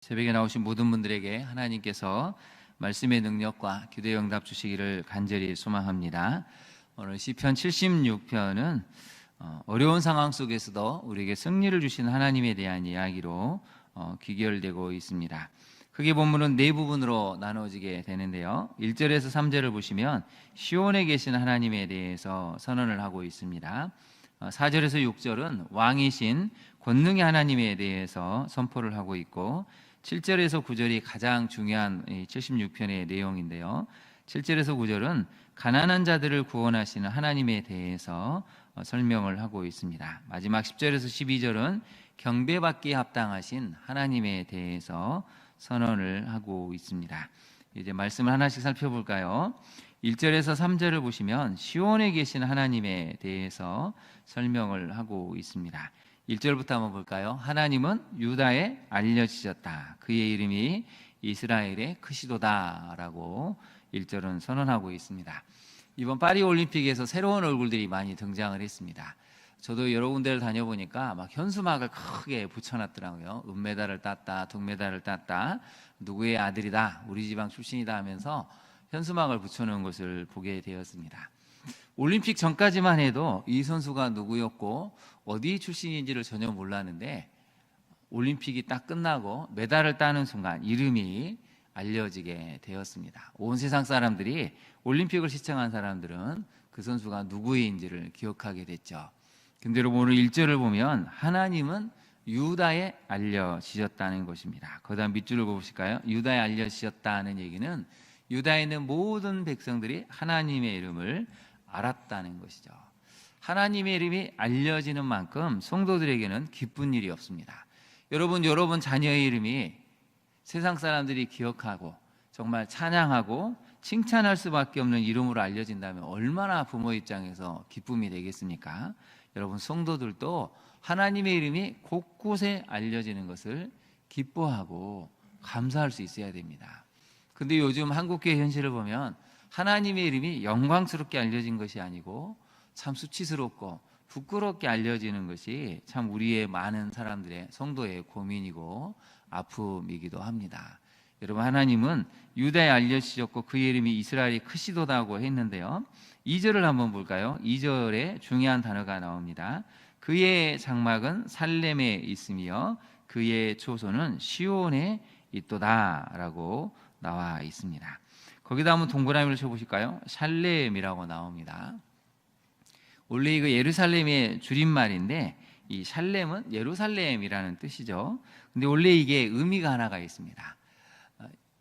새벽에 나오신 모든 분들에게 하나님께서 말씀의 능력과 기도의 응답 주시기를 간절히 소망합니다. 오늘 시편 76편은 어려운 상황 속에서도 우리에게 승리를 주신 하나님에 대한 이야기로 귀결되고 있습니다. 크게 본문은 네 부분으로 나눠지게 되는데요, 1절에서 3절을 보시면 시온에 계신 하나님에 대해서 선언을 하고 있습니다. 4절에서 6절은 왕이신 권능의 하나님에 대해서 선포를 하고 있고, 7절에서 9절이 가장 중요한 76편의 내용인데요, 7절에서 9절은 가난한 자들을 구원하시는 하나님에 대해서 설명을 하고 있습니다. 마지막 10절에서 12절은 경배받기에 합당하신 하나님에 대해서 선언을 하고 있습니다. 이제 말씀을 하나씩 살펴볼까요? 1절에서 3절을 보시면 시온에 계신 하나님에 대해서 설명을 하고 있습니다. 1절부터 한번 볼까요? 하나님은 유다에 알려지셨다. 그의 이름이 이스라엘의 크시도다 라고 1절은 선언하고 있습니다. 이번 파리 올림픽에서 새로운 얼굴들이 많이 등장을 했습니다. 저도 여러 군데를 다녀보니까 막 현수막을 크게 붙여놨더라고요. 은메달을 땄다, 동메달을 땄다, 누구의 아들이다, 우리 지방 출신이다 하면서 현수막을 붙여놓은 것을 보게 되었습니다. 올림픽 전까지만 해도 이 선수가 누구였고 어디 출신인지를 전혀 몰랐는데, 올림픽이 딱 끝나고 메달을 따는 순간 이름이 알려지게 되었습니다. 온 세상 사람들이, 올림픽을 시청한 사람들은 그 선수가 누구인지를 기억하게 됐죠. 근데 여러분, 오늘 1절을 보면 하나님은 유다에 알려지셨다는 것입니다. 그 다음 밑줄을 보실까요? 유다에 알려지셨다는 얘기는 유다에 있는 모든 백성들이 하나님의 이름을 알았다는 것이죠. 하나님의 이름이 알려지는 만큼 성도들에게는 기쁜 일이 없습니다. 여러분 자녀의 이름이 세상 사람들이 기억하고 정말 찬양하고 칭찬할 수밖에 없는 이름으로 알려진다면 얼마나 부모 입장에서 기쁨이 되겠습니까? 여러분, 성도들도 하나님의 이름이 곳곳에 알려지는 것을 기뻐하고 감사할 수 있어야 됩니다. 근데 요즘 한국교회 현실을 보면 하나님의 이름이 영광스럽게 알려진 것이 아니고 참 수치스럽고 부끄럽게 알려지는 것이 참 우리의 많은 사람들의, 성도의 고민이고 아픔이기도 합니다. 여러분, 하나님은 유다에 알려지셨고 그의 이름이 이스라엘이 크시도다고 했는데요, 2절을 한번 볼까요? 2절에 중요한 단어가 나옵니다. 그의 장막은 살렘에 있으며 그의 초소는 시온에 있도다 라고 나와 있습니다. 거기다 한번 동그라미를 쳐보실까요? 샬렘이라고 나옵니다. 원래 이거 예루살렘의 줄임말인데, 이 샬렘은 예루살렘이라는 뜻이죠. 근데 원래 이게 의미가 하나가 있습니다.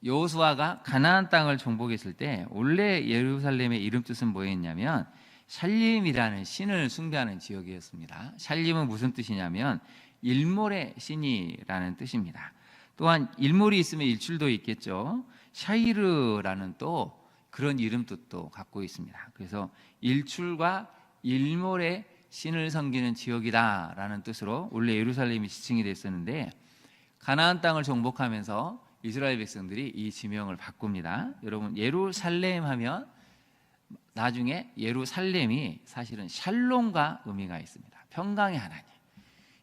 여호수아가 가나안 땅을 정복했을 때 원래 예루살렘의 이름 뜻은 뭐였냐면 샬림이라는 신을 숭배하는 지역이었습니다. 샬림은 무슨 뜻이냐면 일몰의 신이라는 뜻입니다. 또한 일몰이 있으면 일출도 있겠죠. 샤이르라는 또 그런 이름 뜻도 갖고 있습니다. 그래서 일출과 일몰의 신을 섬기는 지역이다라는 뜻으로 원래 예루살렘이 지칭이 됐었는데, 가나안 땅을 정복하면서 이스라엘 백성들이 이 지명을 바꿉니다. 여러분, 예루살렘 하면 나중에 예루살렘이 사실은 샬롬과 의미가 있습니다. 평강의 하나님,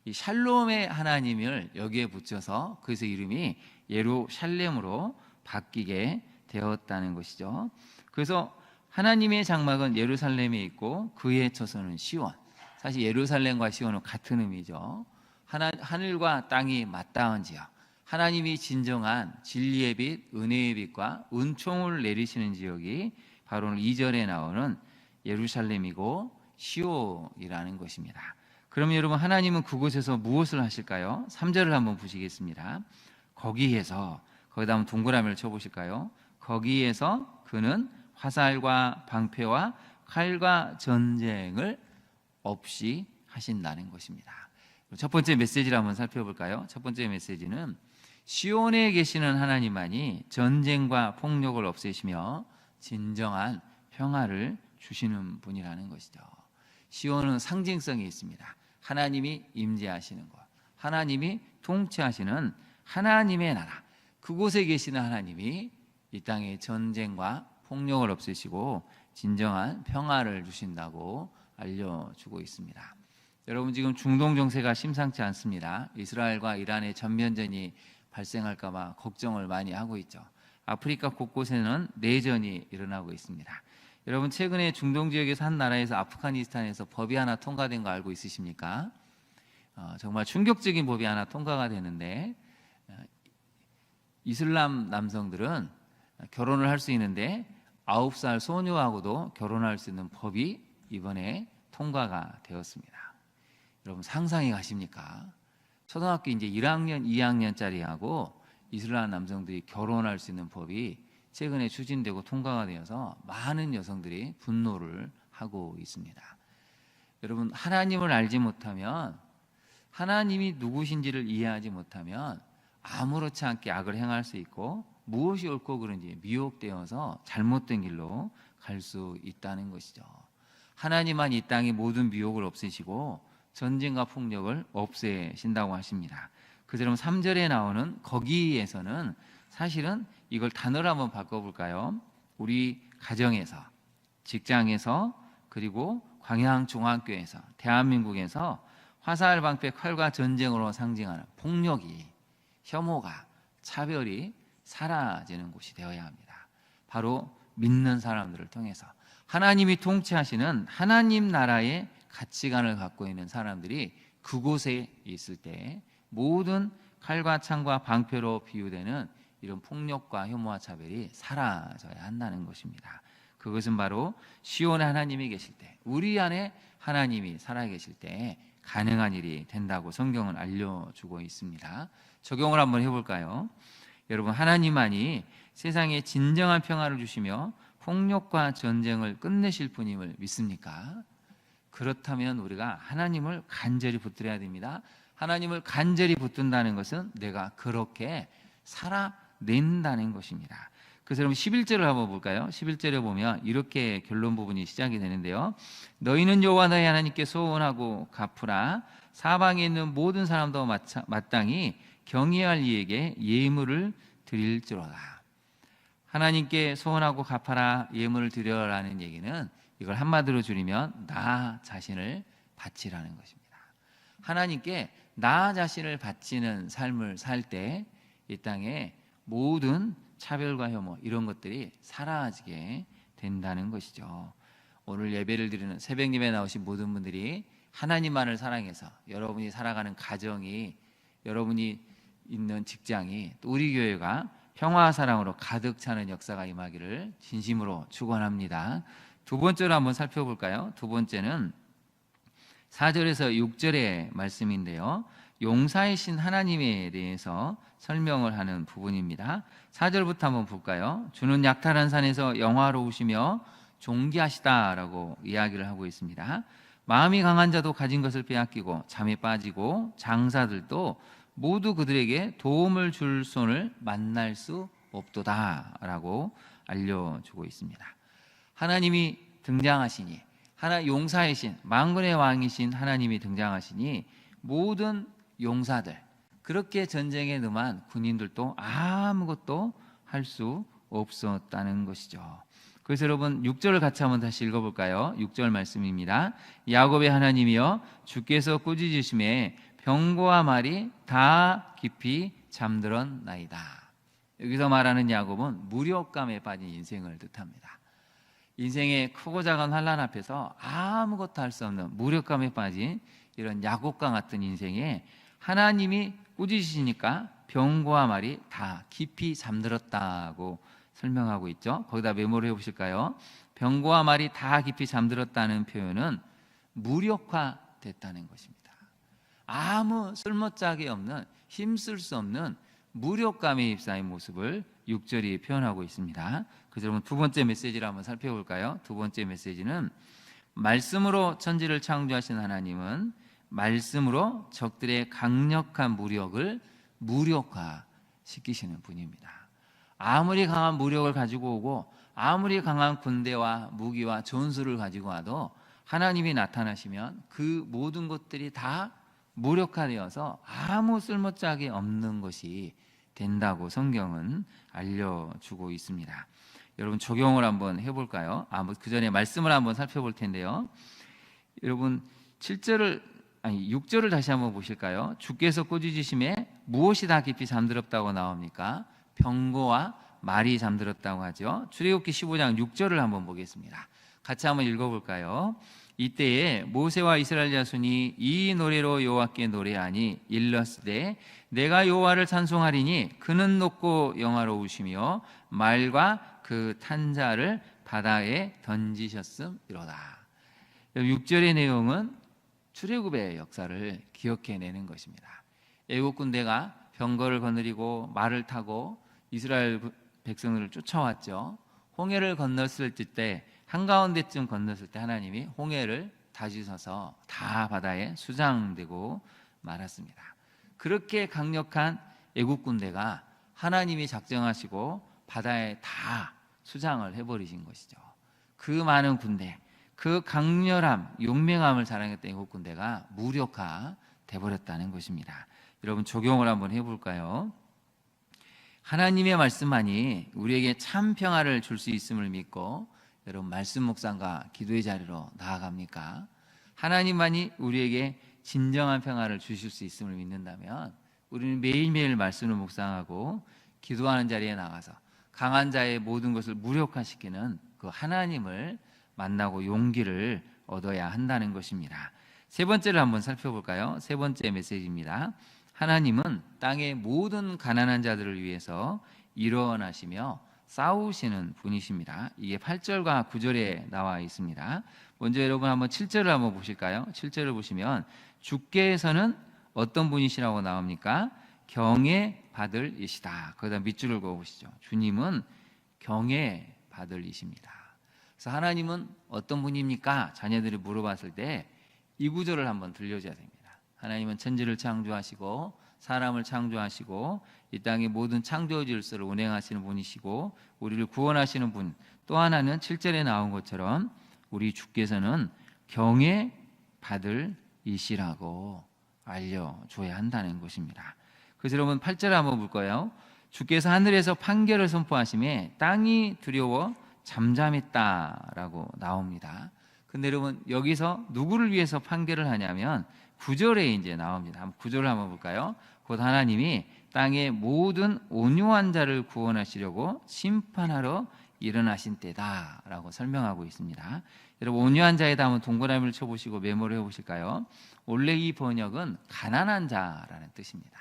이 샬롬의 하나님을 여기에 붙여서 그래서 이름이 예루살렘으로 바뀌게 되었다는 것이죠. 그래서 하나님의 장막은 예루살렘에 있고 그의 처소는 시온. 사실 예루살렘과 시온은 같은 의미죠. 하늘과 땅이 맞닿은 지역, 하나님이 진정한 진리의 빛, 은혜의 빛과 은총을 내리시는 지역이 바로 오늘 2절에 나오는 예루살렘이고 시온이라는 것입니다. 그러면 여러분, 하나님은 그곳에서 무엇을 하실까요? 3절을 한번 보시겠습니다. 거기다 한번 동그라미를 쳐보실까요? 거기에서 그는 화살과 방패와 칼과 전쟁을 없이 하신다는 것입니다. 첫 번째 메시지를 한번 살펴볼까요? 첫 번째 메시지는 시온에 계시는 하나님만이 전쟁과 폭력을 없애시며 진정한 평화를 주시는 분이라는 것이죠. 시온은 상징성이 있습니다. 하나님이 임재하시는 곳, 하나님이 통치하시는 하나님의 나라, 그곳에 계시는 하나님이 이 땅의 전쟁과 폭력을 없애시고 진정한 평화를 주신다고 알려주고 있습니다. 여러분, 지금 중동 정세가 심상치 않습니다. 이스라엘과 이란의 전면전이 발생할까 봐 걱정을 많이 하고 있죠. 아프리카 곳곳에는 내전이 일어나고 있습니다. 여러분 최근에 중동 지역에서 한 나라에서 아프가니스탄에서 법이 하나 통과된 거 알고 있으십니까? 정말 충격적인 법이 하나 통과가 되는데 이슬람 남성들은 결혼을 할 수 있는데 9살 소녀하고도 결혼할 수 있는 법이 이번에 통과가 되었습니다. 여러분 상상이 가십니까? 초등학교 이제 1학년, 2학년짜리하고 이슬람 남성들이 결혼할 수 있는 법이 최근에 추진되고 통과가 되어서 많은 여성들이 분노를 하고 있습니다. 여러분 하나님을 알지 못하면, 하나님이 누구신지를 이해하지 못하면 아무렇지 않게 악을 행할 수 있고 무엇이 옳고 그른지 미혹되어서 잘못된 길로 갈 수 있다는 것이죠. 하나님만 이 땅의 모든 미혹을 없애시고 전쟁과 폭력을 없애신다고 하십니다. 그처럼 3절에 나오는 거기에서는 사실은 이걸 단어로 한번 바꿔볼까요? 우리 가정에서, 직장에서, 그리고 광양중앙교회에서, 대한민국에서 화살, 방패, 칼과 전쟁으로 상징하는 폭력이, 혐오가, 차별이 사라지는 곳이 되어야 합니다. 바로 믿는 사람들을 통해서 하나님이 통치하시는 하나님 나라의 가치관을 갖고 있는 사람들이 그곳에 있을 때 모든 칼과 창과 방패로 비유되는 이런 폭력과 혐오와 차별이 사라져야 한다는 것입니다. 그것은 바로 시온에 하나님이 계실 때, 우리 안에 하나님이 살아계실 때 가능한 일이 된다고 성경은 알려주고 있습니다. 적용을 한번 해볼까요? 여러분 하나님만이 세상에 진정한 평화를 주시며 폭력과 전쟁을 끝내실 분임을 믿습니까? 그렇다면 우리가 하나님을 간절히 붙들어야 됩니다. 하나님을 간절히 붙든다는 것은 내가 그렇게 살아낸다는 것입니다. 그래서 여러분 11절을 한번 볼까요? 11절에 보면 이렇게 결론 부분이 시작이 되는데요. 너희는 여호와 너희 하나님께 소원하고 갚으라. 사방에 있는 모든 사람도 마땅히 경외할 이에게 예물을 드릴지로다. 하나님께 소원하고 갚아라, 예물을 드려라는 얘기는 이걸 한마디로 줄이면 나 자신을 바치라는 것입니다. 하나님께 나 자신을 바치는 삶을 살 때 이 땅에 모든 차별과 혐오 이런 것들이 사라지게 된다는 것이죠. 오늘 예배를 드리는 새벽 예배에 나오신 모든 분들이 하나님만을 사랑해서 여러분이 살아가는 가정이, 여러분이 있는 직장이, 또 우리 교회가 평화와 사랑으로 가득 차는 역사가 임하기를 진심으로 축원합니다. 두 번째로 한번 살펴볼까요? 두 번째는 4절에서 6절의 말씀인데요. 용사이신 하나님에 대해서 설명을 하는 부분입니다. 4절부터 한번 볼까요? 주는 약탈한 산에서 영화로우시며 존귀하시다라고 이야기를 하고 있습니다. 마음이 강한 자도 가진 것을 빼앗기고 잠에 빠지고 장사들도 모두 그들에게 도움을 줄 손을 만날 수 없도다라고 알려주고 있습니다. 하나님이 등장하시니, 용사이신 만군의 왕이신 하나님이 등장하시니 모든 용사들, 그렇게 전쟁에 능한 군인들도 아무것도 할 수 없었다는 것이죠. 그래서 여러분 6절을 같이 한번 다시 읽어볼까요? 6절 말씀입니다. 야곱의 하나님이여 주께서 꾸짖으심에 병거와 말이 다 깊이 잠들었나이다. 여기서 말하는 야곱은 무력감에 빠진 인생을 뜻합니다. 인생의 크고 작은 환난 앞에서 아무것도 할 수 없는 무력감에 빠진 이런 야곱과 같은 인생에 하나님이 꾸짖으시니까 병거와 말이 다 깊이 잠들었다고 설명하고 있죠. 거기다 메모를 해보실까요? 병거와 말이 다 깊이 잠들었다는 표현은 무력화됐다는 것입니다. 아무 쓸모짝이 없는, 힘쓸 수 없는 무력감에 휩싸인 모습을 6절이 표현하고 있습니다. 그래서 여러분 두 번째 메시지를 한번 살펴볼까요? 두 번째 메시지는 말씀으로 천지를 창조하신 하나님은 말씀으로 적들의 강력한 무력을 무력화시키시는 분입니다. 아무리 강한 무력을 가지고 오고 아무리 강한 군대와 무기와 전술을 가지고 와도 하나님이 나타나시면 그 모든 것들이 다 무력화되어서 아무 쓸모짝이 없는 것이 된다고 성경은 알려주고 있습니다. 여러분 적용을 한번 해볼까요? 그 전에 말씀을 한번 살펴볼 텐데요. 여러분 7절을 6절을 다시 한번 보실까요? 주께서 꾸짖으심에 무엇이 다 깊이 잠들었다고 나옵니까? 병거와 말이 잠들었다고 하죠. 출애굽기 15장 6절을 한번 보겠습니다. 같이 한번 읽어볼까요? 이때에 모세와 이스라엘 자손이 이 노래로 여호와께 노래하니 일렀으되 내가 여호와를 찬송하리니 그는 높고 영화로우시며 말과 그 탄 자를 바다에 던지셨음이로다. 6절의 내용은 출애굽의 역사를 기억해내는 것입니다. 애국 군대가 병거를 거느리고 말을 타고 이스라엘 백성들을 쫓아왔죠. 홍해를 건넜을 때 한가운데쯤 건넜을 때 하나님이 홍해를 다지셔서 다 바다에 수장되고 말았습니다. 그렇게 강력한 애국 군대가 하나님이 작정하시고 바다에 다 수장을 해버리신 것이죠. 그 많은 군대, 그 강렬함, 용맹함을 자랑했던 애국 군대가 무력화돼 버렸다는 것입니다. 여러분 적용을 한번 해볼까요? 하나님의 말씀만이 우리에게 참 평화를 줄 수 있음을 믿고 여러분 말씀 묵상과 기도의 자리로 나아갑니까? 하나님만이 우리에게 진정한 평화를 주실 수 있음을 믿는다면 우리는 매일매일 말씀을 묵상하고 기도하는 자리에 나가서 강한 자의 모든 것을 무력화시키는 그 하나님을 만나고 용기를 얻어야 한다는 것입니다. 세 번째를 한번 살펴볼까요? 세 번째 메시지입니다. 하나님은 땅의 모든 가난한 자들을 위해서 일어나시며 싸우시는 분이십니다. 이게 8절과 9절에 나와 있습니다. 먼저 여러분 한번 7절을 한번 보실까요? 7절을 보시면 주께서는 어떤 분이시라고 나옵니까? 경외 받을 이시다. 거기다 밑줄을 그어보시죠. 주님은 경외 받을 이십니다. 그래서 하나님은 어떤 분입니까? 자녀들이 물어봤을 때 이 구절을 한번 들려줘야 됩니다. 하나님은 천지를 창조하시고 사람을 창조하시고 이 땅의 모든 창조 질서를 운행하시는 분이시고 우리를 구원하시는 분. 또 하나는 7절에 나온 것처럼 우리 주께서는 경외 받을 이시라고 알려줘야 한다는 것입니다. 그래서 여러분 8절 한번 볼 거예요. 주께서 하늘에서 판결을 선포하심에 땅이 두려워 잠잠했다라고 나옵니다. 근데 여러분 여기서 누구를 위해서 판결을 하냐면 9절에 이제 나옵니다. 9절을 한번 볼까요? 곧 하나님이 땅의 모든 온유한 자를 구원하시려고 심판하러 일어나신 때다라고 설명하고 있습니다. 여러분 온유한 자에다 한번 동그라미를 쳐보시고 메모를 해보실까요? 원래 이 번역은 가난한 자라는 뜻입니다.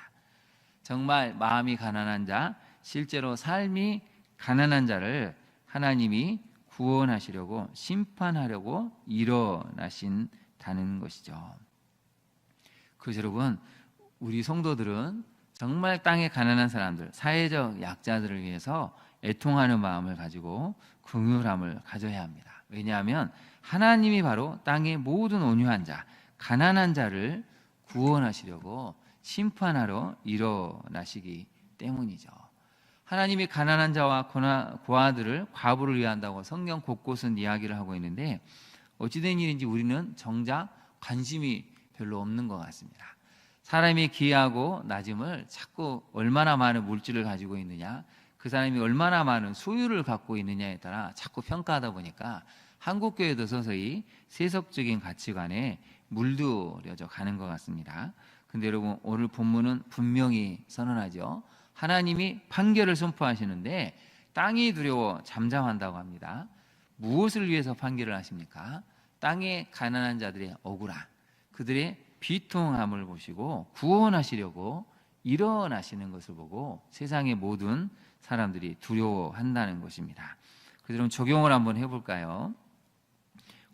정말 마음이 가난한 자, 실제로 삶이 가난한 자를 하나님이 구원하시려고 심판하려고 일어나신다는 것이죠. 그래서 여러분 우리 성도들은 정말 땅의 가난한 사람들, 사회적 약자들을 위해서 애통하는 마음을 가지고 긍휼함을 가져야 합니다. 왜냐하면 하나님이 바로 땅의 모든 온유한 자, 가난한 자를 구원하시려고 심판하러 일어나시기 때문이죠. 하나님이 가난한 자와 고아들을 과부를 위한다고 성경 곳곳은 이야기를 하고 있는데 어찌된 일인지 우리는 정작 관심이 별로 없는 것 같습니다. 사람이 귀하고 낮음을 자꾸 얼마나 많은 물질을 가지고 있느냐, 그 사람이 얼마나 많은 소유를 갖고 있느냐에 따라 자꾸 평가하다 보니까 한국교회도 서서히 세속적인 가치관에 물들여져 가는 것 같습니다. 근데 여러분 오늘 본문은 분명히 선언하죠. 하나님이 판결을 선포하시는데 땅이 두려워 잠잠한다고 합니다. 무엇을 위해서 판결을 하십니까? 땅의 가난한 자들의 억울함, 그들의 비통함을 보시고 구원하시려고 일어나시는 것을 보고 세상의 모든 사람들이 두려워한다는 것입니다. 그럼 적용을 한번 해볼까요?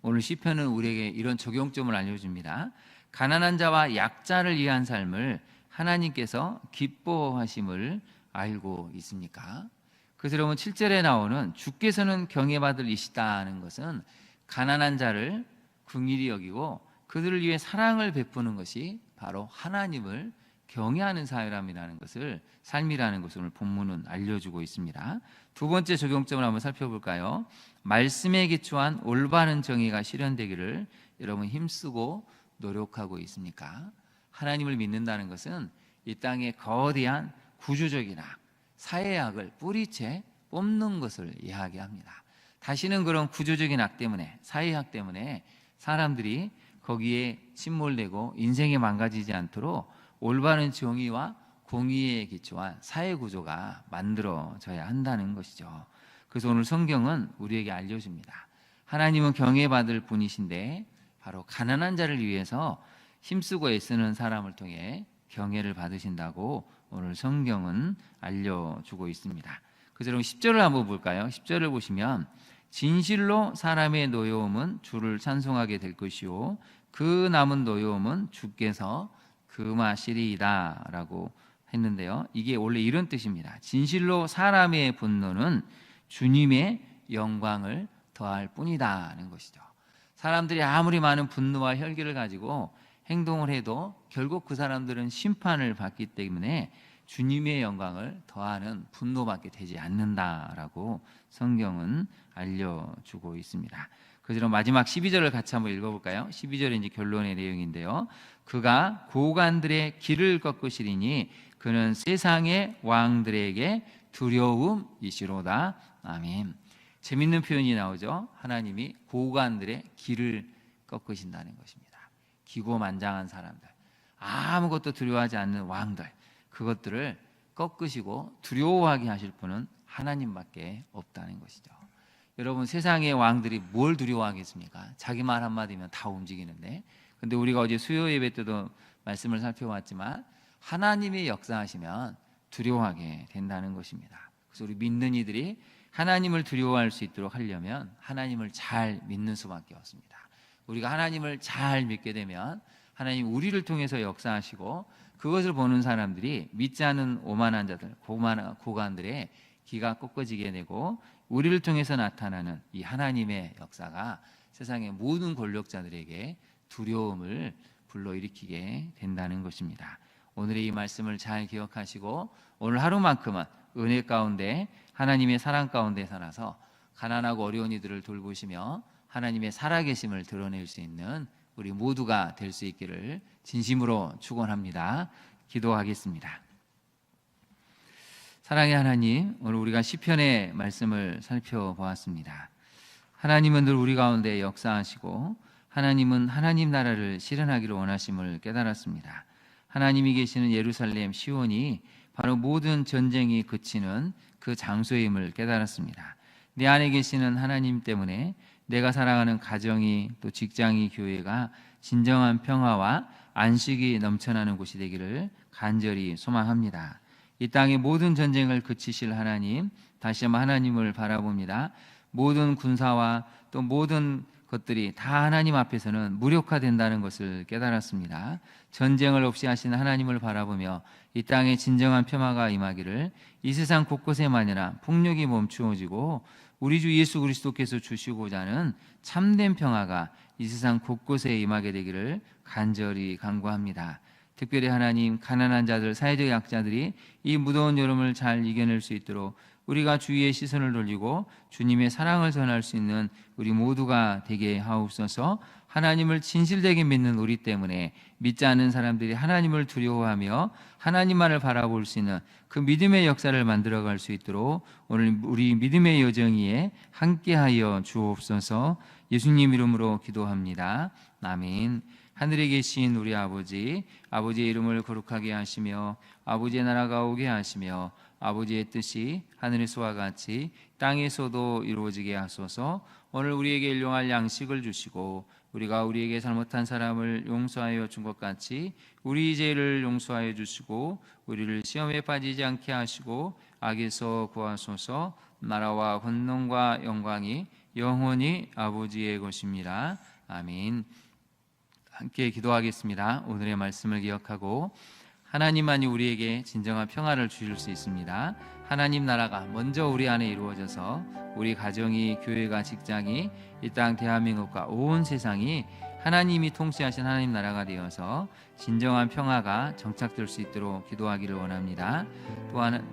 오늘 시편은 우리에게 이런 적용점을 알려줍니다. 가난한 자와 약자를 위한 삶을 하나님께서 기뻐하심을 알고 있습니까? 그래서 여러분 7절에 나오는 주께서는 경외받을 이시다는 것은 가난한 자를 긍휼히 여기고 그들을 위해 사랑을 베푸는 것이 바로 하나님을 경외하는 삶이라는 것을 오늘 본문은 알려주고 있습니다. 두 번째 적용점을 한번 살펴볼까요? 말씀에 기초한 올바른 정의가 실현되기를 여러분 힘쓰고 노력하고 있습니까? 하나님을 믿는다는 것은 이 땅의 거대한 구조적이나 사회학을 뿌리채 뽑는 것을 이야기합니다. 다시는 그런 구조적인 악 때문에, 사회학 때문에 사람들이 거기에 침몰되고 인생이 망가지지 않도록 올바른 정의와 공의에 기초한 사회 구조가 만들어져야 한다는 것이죠. 그래서 오늘 성경은 우리에게 알려줍니다. 하나님은 경외받을 분이신데 바로 가난한 자를 위해서 힘쓰고 애쓰는 사람을 통해 경외를 받으신다고 오늘 성경은 알려주고 있습니다. 그래서 여러분 10절을 한번 볼까요? 10절을 보시면 진실로 사람의 노여움은 주를 찬송하게 될 것이요 그 남은 노여움은 주께서 금하시리이다 라고 했는데요. 이게 원래 이런 뜻입니다. 진실로 사람의 분노는 주님의 영광을 더할 뿐이다는 것이죠. 사람들이 아무리 많은 분노와 혈기를 가지고 행동을 해도 결국 그 사람들은 심판을 받기 때문에 주님의 영광을 더하는 분노밖에 되지 않는다라고 성경은 알려주고 있습니다. 그래서 마지막 12절을 같이 한번 읽어볼까요? 12절이 이제 결론의 내용인데요. 그가 고관들의 길을 꺾으시리니 그는 세상의 왕들에게 두려움이시로다. 아멘. 재밌는 표현이 나오죠. 하나님이 고관들의 길을 꺾으신다는 것입니다. 기고만장한 사람들, 아무것도 두려워하지 않는 왕들, 그것들을 꺾으시고 두려워하게 하실 분은 하나님밖에 없다는 것이죠. 여러분, 세상의 왕들이 뭘 두려워하겠습니까? 자기 말 한마디면 다 움직이는데. 근데 우리가 어제 수요 예배 때도 말씀을 살펴봤지만 하나님이 역사하시면 두려워하게 된다는 것입니다. 그래서 우리 믿는 이들이 하나님을 두려워할 수 있도록 하려면 하나님을 잘 믿는 수밖에 없습니다. 우리가 하나님을 잘 믿게 되면 하나님 우리를 통해서 역사하시고 그것을 보는 사람들이 믿지 않는 오만한 자들, 고관들의 기가 꺾어지게 되고 우리를 통해서 나타나는 이 하나님의 역사가 세상의 모든 권력자들에게 두려움을 불러일으키게 된다는 것입니다. 오늘의 이 말씀을 잘 기억하시고 오늘 하루만큼은 은혜 가운데 하나님의 사랑 가운데 살아서 가난하고 어려운 이들을 돌보시며 하나님의 살아계심을 드러낼 수 있는 우리 모두가 될 수 있기를 진심으로 축원합니다. 기도하겠습니다. 사랑의 하나님, 오늘 우리가 시편의 말씀을 살펴보았습니다. 하나님은 늘 우리 가운데 역사하시고 하나님은 하나님 나라를 실현하기를 원하심을 깨달았습니다. 하나님이 계시는 예루살렘 시온이 바로 모든 전쟁이 그치는 그 장소임을 깨달았습니다. 내 안에 계시는 하나님 때문에 내가 살아가는 가정이 또 직장이 교회가 진정한 평화와 안식이 넘쳐나는 곳이 되기를 간절히 소망합니다. 이 땅의 모든 전쟁을 그치실 하나님, 다시 한번 하나님을 바라봅니다. 모든 군사와 또 모든 것들이 다 하나님 앞에서는 무력화된다는 것을 깨달았습니다. 전쟁을 없이 하시는 하나님을 바라보며 이 땅에 진정한 평화가 임하기를 이 세상 곳곳에만이나 폭력이 멈추어지고 우리 주 예수 그리스도께서 주시고자 하는 참된 평화가 이 세상 곳곳에 임하게 되기를 간절히 간구합니다. 특별히 하나님, 가난한 자들, 사회적 약자들이 이 무더운 여름을 잘 이겨낼 수 있도록 우리가 주위의 시선을 돌리고 주님의 사랑을 전할 수 있는 우리 모두가 되게 하옵소서. 하나님을 진실되게 믿는 우리 때문에 믿지 않는 사람들이 하나님을 두려워하며 하나님만을 바라볼 수 있는 그 믿음의 역사를 만들어갈 수 있도록 오늘 우리 믿음의 여정에 함께하여 주옵소서. 예수님 이름으로 기도합니다. 아멘. 하늘에 계신 우리 아버지, 아버지의 이름을 거룩하게 하시며 아버지의 나라가 오게 하시며 아버지의 뜻이 하늘에서와 같이 땅에서도 이루어지게 하소서. 오늘 우리에게 일용할 양식을 주시고 우리가 우리에게 잘못한 사람을 용서하여 준 것 같이 우리 죄를 용서하여 주시고 우리를 시험에 빠지지 않게 하시고 악에서 구하소서. 나라와 권능과 영광이 영원히 아버지의 것입니다. 아멘. 함께 기도하겠습니다. 오늘의 말씀을 기억하고 하나님만이 우리에게 진정한 평화를 주실 수 있습니다. 하나님 나라가 먼저 우리 안에 이루어져서 우리 가정이, 교회가, 직장이, 이 땅 대한민국과 온 세상이 하나님이 통치하신 하나님 나라가 되어서 진정한 평화가 정착될 수 있도록 기도하기를 원합니다. 또한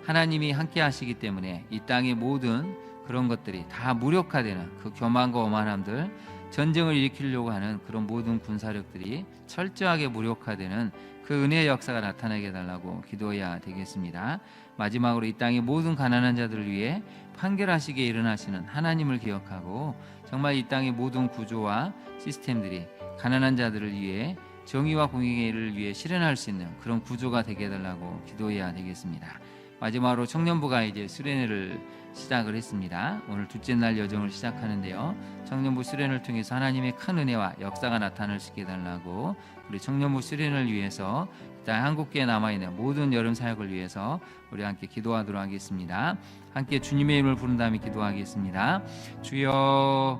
하나님이 함께 하시기 때문에 이 땅의 모든 그런 것들이 다 무력화되는 그 교만과 오만함들, 전쟁을 일으키려고 하는 그런 모든 군사력들이 철저하게 무력화되는 그 은혜의 역사가 나타나게 해달라고 기도해야 되겠습니다. 마지막으로 이 땅의 모든 가난한 자들을 위해 판결하시기에 일어나시는 하나님을 기억하고 정말 이 땅의 모든 구조와 시스템들이 가난한 자들을 위해 정의와 공의를 위해 실현할 수 있는 그런 구조가 되게 해달라고 기도해야 되겠습니다. 마지막으로 청년부가 이제 수련회를 시작을 했습니다. 오늘 둘째 날 여정을 시작하는데요. 청년부 수련을 통해서 하나님의 큰 은혜와 역사가 나타날 수 있게 해달라고 우리 청년부 수련을 위해서 일단 한국교회에 남아있는 모든 여름 사역을 위해서 우리 함께 기도하도록 하겠습니다. 함께 주님의 이름을 부른 다음에 기도하겠습니다. 주여